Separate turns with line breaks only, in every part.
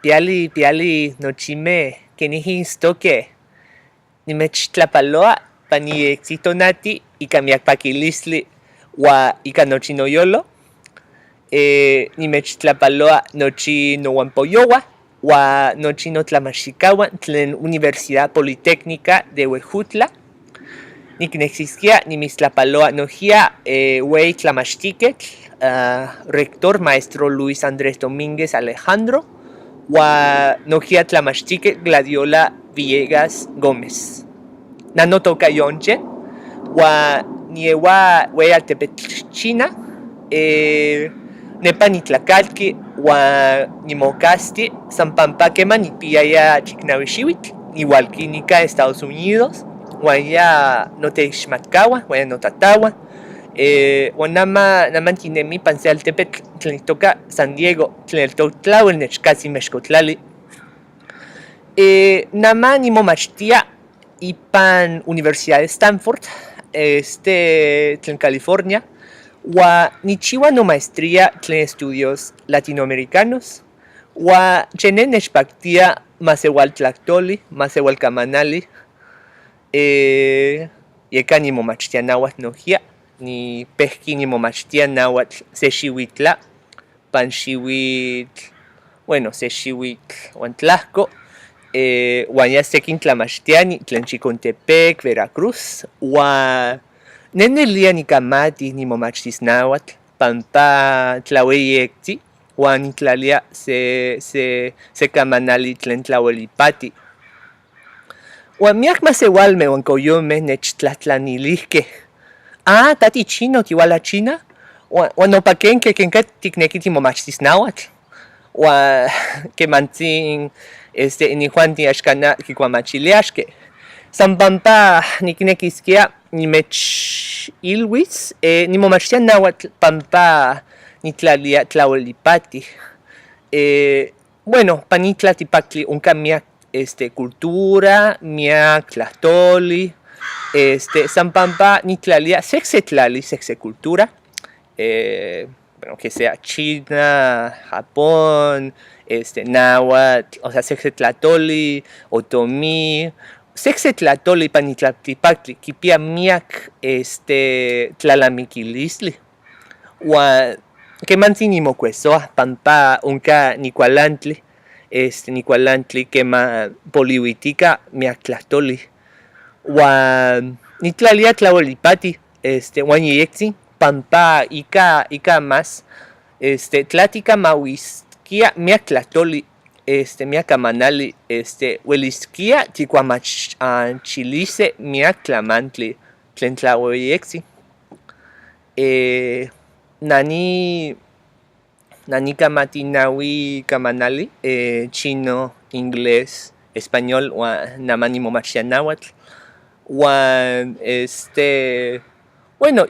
piali nochime kenihistoke nimechtlapaloa paniexitonati ika miakpakilistli ua ika nochi noyolo. Nimechtlapaloa nochi nowanpoyoua ua nochi notlamachtikauan tlen Universidad Politécnica de Huejutla. Niknexiskia nimistlapaloa nojia ueyi tlamachtiketl, rector maestro Luis Andrés Domínguez Alejandro ua nojia tlamachtiketl Gladiola Villegas Gómez. Nanotoka Yonche ua nieua ueyi altepetl China, nepa nitlakalki ua nimokasti san pampa keman nikpiaya chiknaui xiuitl igualki nika Estados Unidos uan ya noteixmatkauan uan ya notatauan, uan naman tinemi ipan se altepetl tlen itoka San Diego tlen tlauel nechkasi Mexcotlali. Naman nimomachtia ipan Universidad de Stanford, tlen California, ua nichiua nomaestría tlen estudios latinoamericanos, ua chene nechpaktia maseualtlahtoli, maseualkamanali, yeka nimomachtia nauatl nojia, nipehki nimomachtia nauatl se xiuitla, pan xiuitl, se xiuitl uan tlahko, uan ya sekin tlamachtiani tlen Chicontepec, Veracruz, ua nenelia nikamati nimomachtis nauatl pampa tlaueyekti uan nitlalia se kamanali tlen tlauelipati. Uan miak maseualmeh uan koyomeh nechtlahtlanilihkeh: ¿tati chino tiuala China? Uan nopakenke kenka tikneki timomachtis nauatl. Uan kemantzin inijuantin axkan kikuamachiliaxkeh. San pampa niknekiskia nimechilhuis nimomachtia nauatl pampa nitlalia tlauelipati. Pan nin tlaltikpaktli onka miak cultura, miak tlahtoli, san pampa nitlalia sekse tlali, sekse cultura, que sea China, Japón, náhuatl, o sea, sekse tlahtoli, otomí, sekse tlahtoli ipan nitlaltikpaktli kipia miak tlalamikilistli. Uan kemantzin nimokuesoa pampa onka nikualantli, nikualantli keman poliuitika miak tlahtoli. Uan nitlalia tlauelipati, uan yeyetzin pampa ika mas tlatikamahuiskia miak tlahtoli, miak kamanali, ueliskia tikuamachilise miak tlamantli tlen tlaueyektzin. Nani kamati naui kamanali, chino, inglés, español, uan naman nimomachtia nauatl. Uan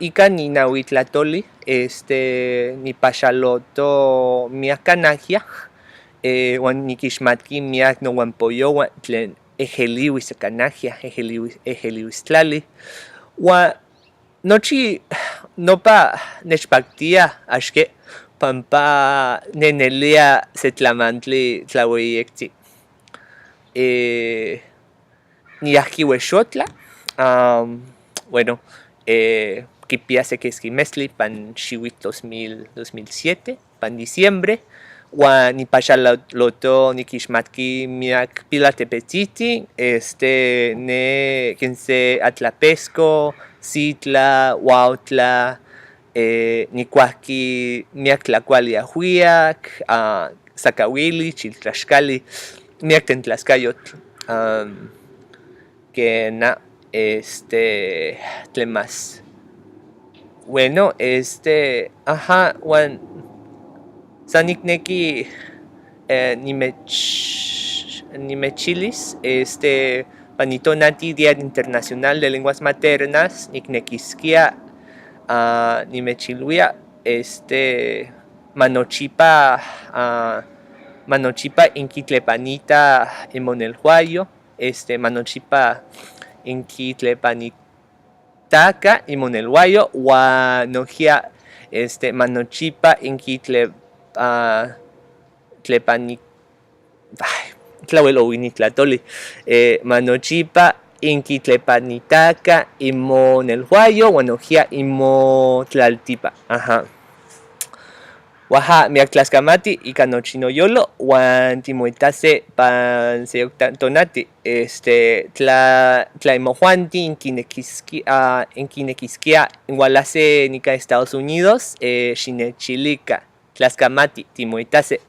ika ninaui tlahtoli, nipaxaloto miak kanahia, uan nikixmatki miak nowanpoyouan tlen eheliuis kanahia, eheliuis tlali. Uan nochi nopa nechpaktia axke pampa nenelia se tlamantli tlaueyektzin. Niahki Uexotla, kipia se keski mestli pan xiuitl 2007, pan diciembre, uan nipaxaloto nikixmatki miak pilaltepetzitzin, ken se Atlapesco, Sitla, Huautla, nikuahki miak tlakuali ajuiak, Zacahuili, Chiltlaxcali, miak tentlaskayotl, tlen más. Uan san nikneki nimechilis pan itonati Día Internacional de Lenguas Maternas niknekiskia nimechiluia manochipa inkitlepanita imonelhuayo, manochipa inkitlepanitaka imonelhuayo uan nojia manochipa tlauel owinitlatoli. Manochipa inkitlepanitaka imo nelhuayo, uan nohkia imo tlaltipa. Ajá. Waha miak tlaskamati ika nochi noyolo uan timoitase pan se tonati tla imojuanti inkinekiskia inwalase nika Estados Unidos xinechilika tlaskamati timoitase.